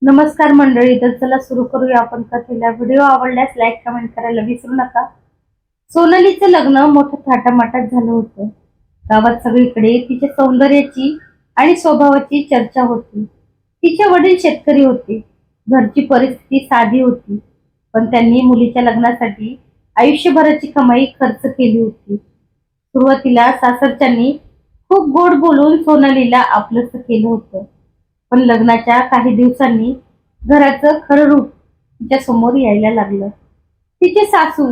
नमस्कार मंडळी, तर चला सुरू करूया आपण कथेला. व्हिडिओ आवडल्यास लाईक कमेंट करायला विसरू नका. सोनालीचं लग्न मोठं थाटामाटात झालं होतं. गावात सगळीकडे तिच्या सौंदर्याची आणि स्वभावाची चर्चा होती. तिचे वडील शेतकरी होते. घरची परिस्थिती साधी होती, पण त्यांनी मुलीच्या लग्नासाठी आयुष्यभराची कमाई खर्च केली होती. सुरुवातीला सासरच्यांनी खूप गोड बोलून सोनालीला आपलंसं केलं होतं. पण लग्नाच्या काही दिवसांनी घराचं खरं रूप तिच्या समोर यायला लागलं. तिची सासू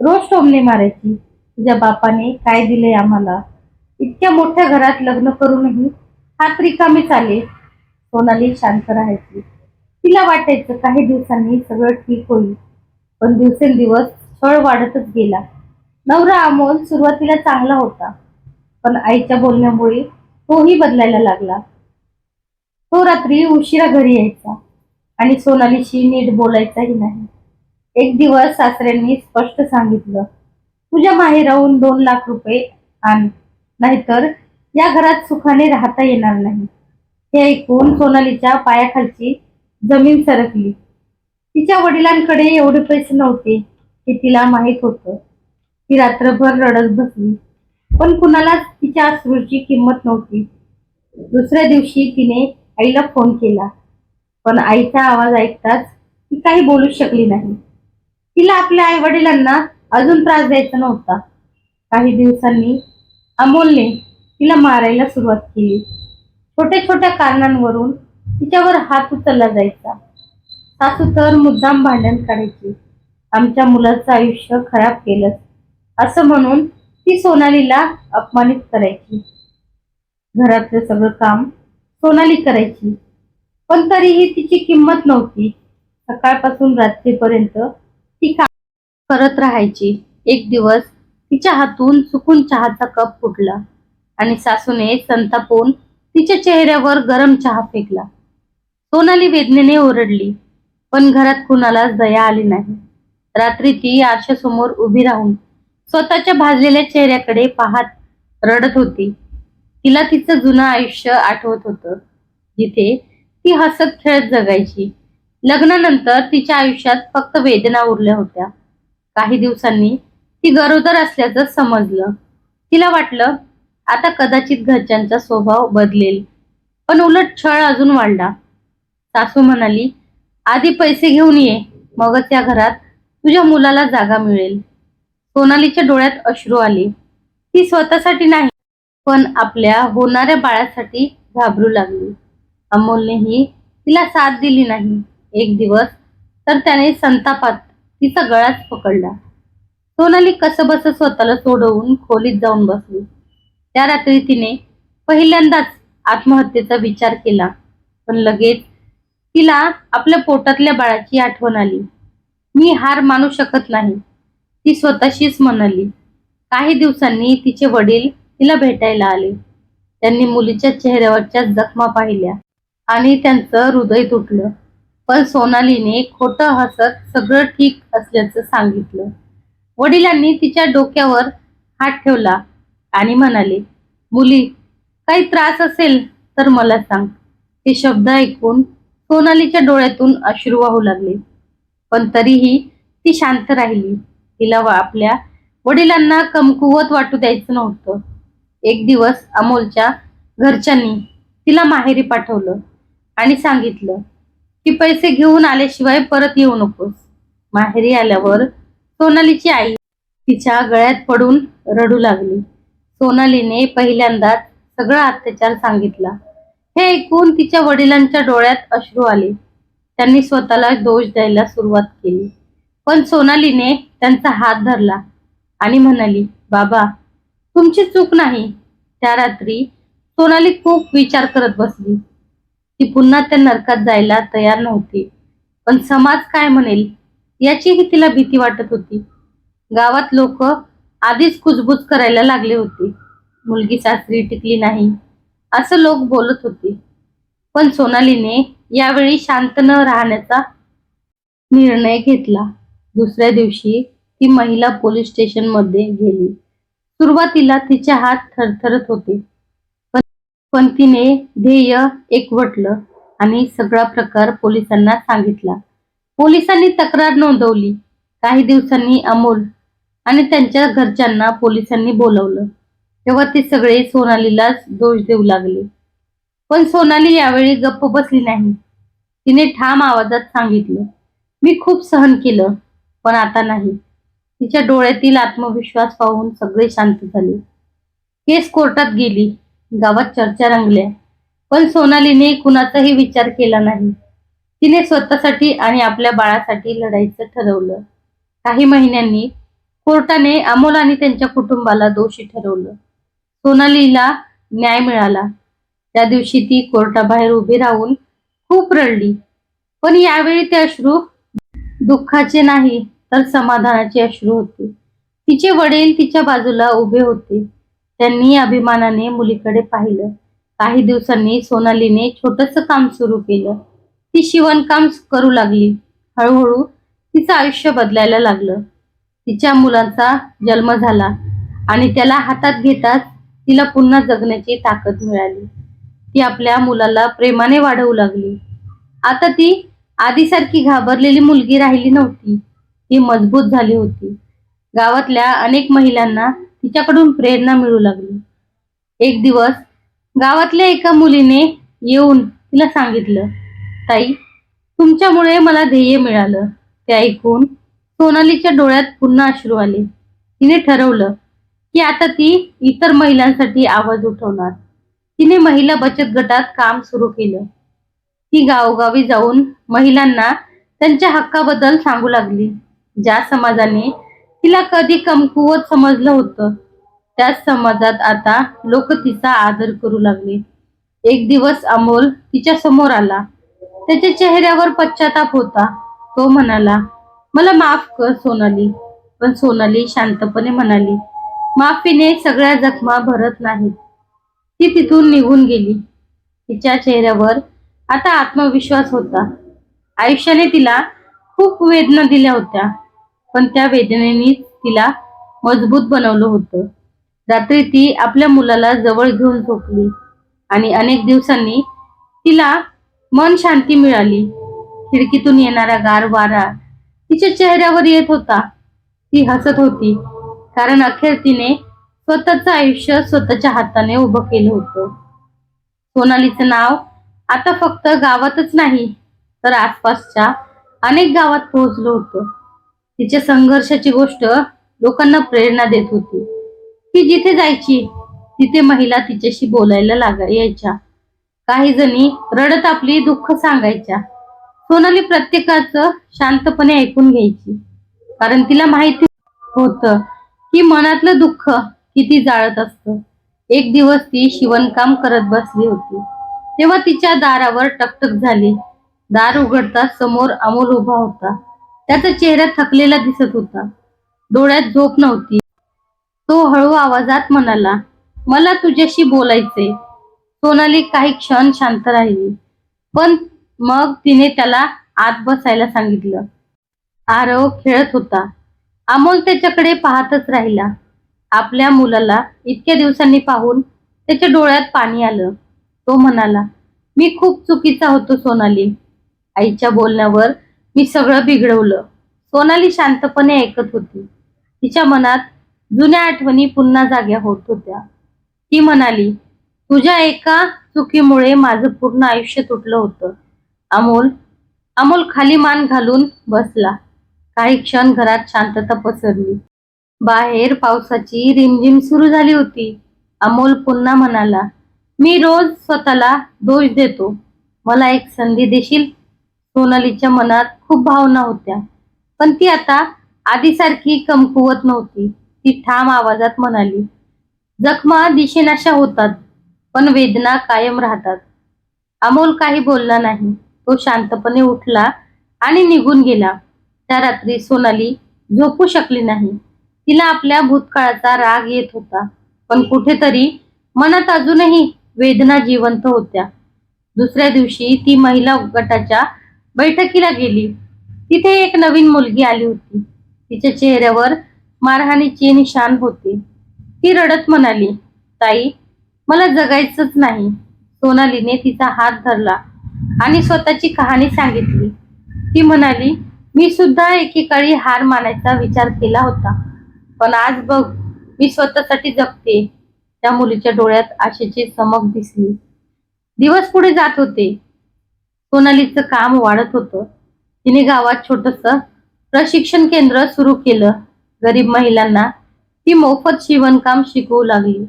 रोज टोमणे मारायची, तुझ्या बापाने काय दिले आम्हाला, इतक्या मोठ्या घरात लग्न करूनही हात रिकामी चाले. सोनाली शांत राहायची. तिला वाटायचं काही दिवसांनी सगळं ठीक होईल, पण दिवसेंदिवस छळ वाढतच गेला. नवरा अमोल सुरुवातीला चांगला होता, पण आईच्या बोलण्यामुळे तोही बदलायला लागला. तो रात्री उशिरा घरी यायचा आणि सोनालीशी नीट बोलायचाही नाही. एक दिवस सासऱ्यांनी स्पष्ट सांगितलं, तुझ्या माहेराहून 2 लाख रुपये आण, नाहीतर या घरात सुखाने राहता येणार नाही. हे ऐकून सोनालीच्या पायाखालची जमीन सरकली. तिच्या वडिलांकडे एवढे पैसे नव्हते हे तिला माहित होतं. ती रात्रभर रडत बसली, पण कुणालाच तिच्या अश्रूची किंमत नव्हती. दुसऱ्या दिवशी तिने आईला फोन केला, पण आईचा आवाज ऐकताच ती काही बोलू शकली नाही. तिला आपल्या आई वडिलांना अजून त्रास द्यायचा नव्हता. काही दिवसांनी अमोलने तिला मारायला सुरुवात केली. छोट्या छोट्या कारणांवरून तिच्यावर हात उचलला जायचा. सासू तर मुद्दाम भांडण काढायची, आमच्या मुलाचं आयुष्य खराब केलंस असं म्हणून ती सोनालीला अपमानित करायची. घरातलं सगळं काम सोनाली करायची, पण तरीही तिची किंमत नव्हती. सकाळपासून रात्रीपर्यंत ती काम करत राहायची. एक दिवस तिच्या हातून चुकून चहाचा कप फुटला आणि सासूने संतापून तिच्या चेहऱ्यावर गरम चहा फेकला. सोनाली वेदनेने ओरडली, पण घरात कुणालाच दया आली नाही. रात्री ती आरशासमोर उभी राहून स्वतःच्या भाजलेल्या चेहऱ्याकडे पाहत रडत होती. तिला तिचं जुनं आयुष्य आठवत होतं, जिथे ती हसत खेळत जगायची. लग्नानंतर तिच्या आयुष्यात फक्त वेदना उरल्या होत्या. काही दिवसांनी ती गरोदर असल्याचं समजलं. तिला वाटलं आता कदाचित घरच्यांचा स्वभाव बदलेल, पण उलट छळ अजून वाढला. सासू म्हणाली, आधी पैसे घेऊन ये, मगच या घरात तुझ्या मुलाला जागा मिळेल. सोनालीच्या डोळ्यात अश्रू आले. ती स्वतःसाठी नाही, पण आपल्या होणाऱ्या बाळासाठी घाबरू लागली. अमोलनेही तिला साथ दिली नाही. एक दिवस तर त्याने संतापात तिचा गळाच पकडला. सोनाली कसंबसं स्वतःला सोडवून खोलीत जाऊन बसली. त्या रात्री तिने पहिल्यांदाच आत्महत्येचा विचार केला, पण लगेच तिला आपल्या पोटातल्या बाळाची आठवण आली. मी हार मानू शकत नाही, ती स्वतःशीच म्हणाली. काही दिवसांनी तिचे वडील तिला भेटायला आले. त्यांनी मुलीच्या चेहऱ्यावरच्या जखमा पाहिल्या आणि त्यांचं हृदय तुटलं. पण सोनालीने खोटं हसत सगळं ठीक असल्याचं सांगितलं. वडिलांनी तिच्या डोक्यावर हात ठेवला आणि म्हणाले, मुली, काही त्रास असेल तर मला सांग. हे शब्द ऐकून सोनालीच्या डोळ्यातून अश्रू वाहू लागले, पण तरीही ती शांत राहिली. तिला आपल्या वडिलांना कमकुवत वाटू द्यायचं नव्हतं. एक दिवस अमोलच्या घरच्यांनी तिला माहेरी पाठवलं आणि सांगितलं की पैसे घेऊन आल्याशिवाय परत येऊ नकोस. माहेरी आल्यावर सोनालीची आई तिच्या गळ्यात पडून रडू लागली. सोनालीने पहिल्यांदाच सगळा अत्याचार सांगितला. हे ऐकून तिच्या वडिलांच्या डोळ्यात अश्रू आले. त्यांनी स्वतःला दोष द्यायला सुरुवात केली, पण सोनालीने त्यांचा हात धरला आणि म्हणाली, बाबा, तुमची चूक नाही. त्या रात्री सोनाली खूप विचार करत बसली. ती पुन्हा त्या नरकात जायला तयार नव्हती, पण समाज काय म्हणेल याचीही तिला भीती वाटत होती. गावात लोक आधीच कुजबुज करायला लागले होते. मुलगी सासरी टिकली नाही असं लोक बोलत होते, पण सोनालीने यावेळी शांत न राहण्याचा निर्णय घेतला. दुसऱ्या दिवशी ती महिला पोलीस स्टेशन मध्ये गेली. सुरुवातीला तिचे हात थरथरत होते, पण तिने ध्येय एकवटलं आणि सगळा प्रकार पोलिसांना सांगितला. पोलिसांनी तक्रार नोंदवली. काही दिवसांनी अमोल आणि त्यांच्या घरच्यांना पोलिसांनी बोलवलं. तेव्हा ते सगळे सोनालीलाच दोष देऊ लागले. पण सोनाली यावेळी गप्प बसली नाही. तिने ठाम आवाजात सांगितलं, मी खूप सहन केलं, पण आता नाही. तिच्या डोळ्यातील आत्मविश्वास पाहून सगळे शांत झाले. केस कोर्टात गेली. गावात चर्चा रंगल्या. पण सोनालीने कुणाचाही विचार केला नाही. तिने स्वतःसाठी आणि आपल्या बाळासाठी लढायचं ठरवलं. काही महिन्यांनी कोर्टाने अमोल आणि त्यांच्या कुटुंबाला दोषी ठरवलं. सोनालीला न्याय मिळाला. त्या दिवशी ती कोर्टाबाहेर उभी राहून खूप रडली. पण यावेळी ते अश्रू दुःखाचे नाही तर समाधानाचे अश्रू होते. तिचे वडील तिच्या बाजूला उभे होते. त्यांनी अभिमानाने मुलीकडे पाहिलं. काही दिवसांनी सोनालीने छोटस काम सुरू केलं. ती शिवणकाम करू लागली. हळूहळू तिचं आयुष्य बदलायला लागलं. तिच्या मुलांचा जन्म झाला आणि त्याला हातात घेताच तिला पुन्हा जगण्याची ताकद मिळाली. ती आपल्या मुलाला प्रेमाने वाढवू लागली. आता ती आधीसारखी घाबरलेली मुलगी राहिली नव्हती. ती मजबूत झाली होती. गावातल्या अनेक महिलांना तिच्याकडून प्रेरणा मिळू लागली. एक दिवस गावातल्या एका मुलीने येऊन तिला सांगितलं, ताई, तुमच्यामुळे मला ध्येय मिळालं. ते ऐकून सोनालीच्या डोळ्यात पुन्हा अश्रू आले. तिने ठरवलं की आता ती इतर महिलांसाठी आवाज उठवणार. तिने महिला बचत गटात काम सुरू केलं. ती गावोगावी जाऊन महिलांना त्यांच्या हक्काबद्दल सांगू लागली. ज्या समाजाने तिला कधी कमकुवत समजलं होतं, त्याच समाजात आता लोक तिचा आदर करू लागले. एक दिवस अमोल तिच्या समोर आला. त्याच्या चेहऱ्यावर पश्चाताप होता. तो म्हणाला, मला माफ कर सोनाली. पण सोनाली शांतपणे म्हणाली, माफीने सगळ्या जखमा भरत नाहीत. ती तिथून निघून गेली. तिच्या चेहऱ्यावर आता आत्मविश्वास होता. आयुष्याने तिला खूप वेदना दिल्या होत्या, पण त्या वेदनेनीच तिला मजबूत बनवलं होतं. रात्री ती आपल्या मुलाला जवळ घेऊन झोपली आणि अनेक दिवसांनी तिला मन शांती मिळाली. खिडकीतून येणारा गार वारा तिच्या चेहऱ्यावर येत होता. ती हसत होती, कारण अखेर तिने स्वतःचं आयुष्य स्वतःच्या हाताने उभं केलं होतं. सोनालीचं नाव आता फक्त गावातच नाही तर आसपासच्या अनेक गावात पोहोचलं होतं. तिच्या संघर्षाची गोष्ट लोकांना प्रेरणा देत होती. ती जिथे जायची तिथे महिला तिच्याशी बोलायला यायच्या. काही जणी रडत आपली दुःख सांगायच्या. सोनाली प्रत्येकाचं शांतपणे ऐकून घ्यायची, कारण तिला माहिती होतं की मनातलं दुःख किती जाळत असतं. एक दिवस ती शिवणकाम करत बसली होती. तेव्हा तिच्या दारावर टकटक झाली. दार उघडताच समोर अमोल उभा होता. त्याचा चेहरा थकलेला दिसत होता. डोळ्यात झोप नव्हती. तो हळू आवाजात म्हणाला, मला तुझ्याशी बोलायचंय. सोनाली काही क्षण शांत राहिली, पण मग तिने त्याला आत बसायला सांगितलं. आरव खेळत होता. अमोल त्याच्याकडे पाहतच राहिला. आपल्या मुलाला इतक्या दिवसांनी पाहून त्याच्या डोळ्यात पाणी आलं. तो म्हणाला, मी खूप चुकीचा होतो सोनाली. आईच्या बोलण्यावर मी सगळं बिघडवलं. सोनाली शांतपणे ऐकत होती. तिच्या मनात जुन्या आठवणी पुन्हा जाग्या होत होत्या. ती म्हणाली, तुझ्या एका चुकीमुळे माझं पूर्ण आयुष्य तुटलं होतं. अमोल अमोल खाली मान घालून बसला. काही क्षण घरात शांतता पसरली. बाहेर पावसाची रिमझिम सुरू झाली होती. अमोल पुन्हा म्हणाला, मी रोज स्वतःला दोष देतो. मला एक संधी देशील? सोनालीच्या मनात खूप भावना होत्या, पण ती आता आधीसारखी कमकुवत नव्हती. ती ठाम आवाजात म्हणाली, जखमा दिशेनाशा होतात, पण वेदना कायम राहतात. अमोल काही बोलला नाही. तो शांतपणे उठला आणि निघून गेला. त्या रात्री सोनाली झोपू शकली नाही. तिला आपल्या भूतकाळाचा राग येत होता, पण कुठेतरी मनात अजूनही वेदना जिवंत होत्या. दुसऱ्या दिवशी ती महिला गटाच्या बैठकीला गेली. तिथे एक नवीन मुलगी आली होती. तिच्या चेहऱ्यावर मारहाणीचे निशाण होते. ती रडत म्हणाली, ताई, मला जगायचंच नाही. सोनालीने तिचा हात धरला आणि स्वतःची कहाणी सांगितली. ती म्हणाली, मी सुद्धा एकेकाळी हार मानायचा विचार केला होता, पण आज बघ, मी स्वतःसाठी जगते. त्या मुलीच्या डोळ्यात आशेची चमक दिसली. दिवस पुढे जात होते. सोनालीचं काम वाढत होतं. तिने गावात छोटस प्रशिक्षण केंद्र सुरू केलं. गरीब महिलांना ती मोफत शिवणकाम शिकवू लागली.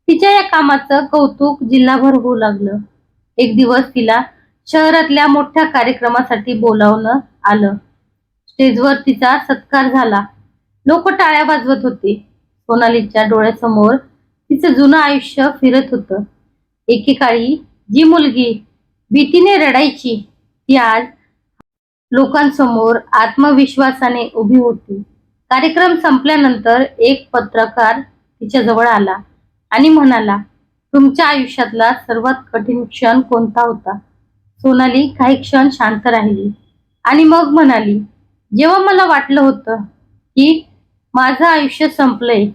तिच्या या कामाचं कौतुक जिल्हाभर होऊ लागलं. एक दिवस तिला शहरातल्या मोठ्या कार्यक्रमासाठी बोलावणं आलं. स्टेजवर तिचा सत्कार झाला. लोक टाळ्या वाजवत होते. सोनालीच्या डोळ्यासमोर तिचं जुनं आयुष्य फिरत होतं. एकेकाळी जी मुलगी भीतीने रडायची, ती आज लोकांसमोर आत्मविश्वासाने उभी होती. कार्यक्रम संपल्यानंतर एक पत्रकार तिच्या जवळ आला आणि म्हणाला, तुमच्या आयुष्यातला सर्वात कठीण क्षण कोणता होता? सोनाली काही क्षण शांत राहिली आणि मग म्हणाली, जेव्हा मला वाटलं होतं की माझं आयुष्य संपलंय,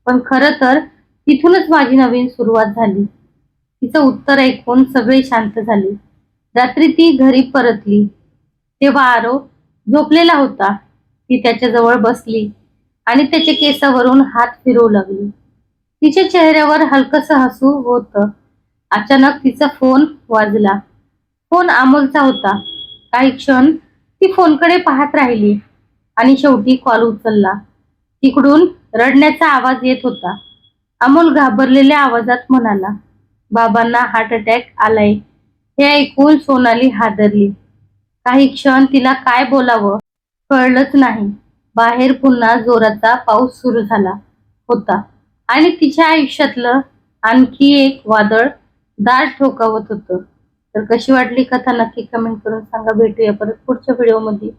पण खरं तर तिथूनच माझी नवीन सुरुवात झाली. तिचं उत्तर ऐकून सगळे शांत झाले. रात्री ती घरी परतली तेव्हा आरव झोपलेला होता. ती त्याच्या जवळ बसली आणि त्याच्या केसावरून हात फिरवू लागली. तिच्या चेहऱ्यावर हलकसं हसू होतं. अचानक तिचा फोन वाजला. फोन अमोलचा होता. काही क्षण ती फोनकडे पाहत राहिली आणि शेवटी कॉल उचलला. तिकडून रडण्याचा आवाज येत होता. अमोल घाबरलेल्या आवाजात म्हणाला, बाबांना हार्ट अटॅक आलाय. हे ऐकून सोनाली हादरली. काही क्षण तिला काय बोलावं कळलंच नाही. बाहेर पुन्हा जोराचा पाऊस सुरू झाला होता आणि तिच्या आयुष्यातलं आणखी एक वादळ दाट ठोकावत होतं. तर कशी वाटली कथा नक्की कमेंट करून सांगा. भेटूया परत पुढच्या व्हिडिओमध्ये.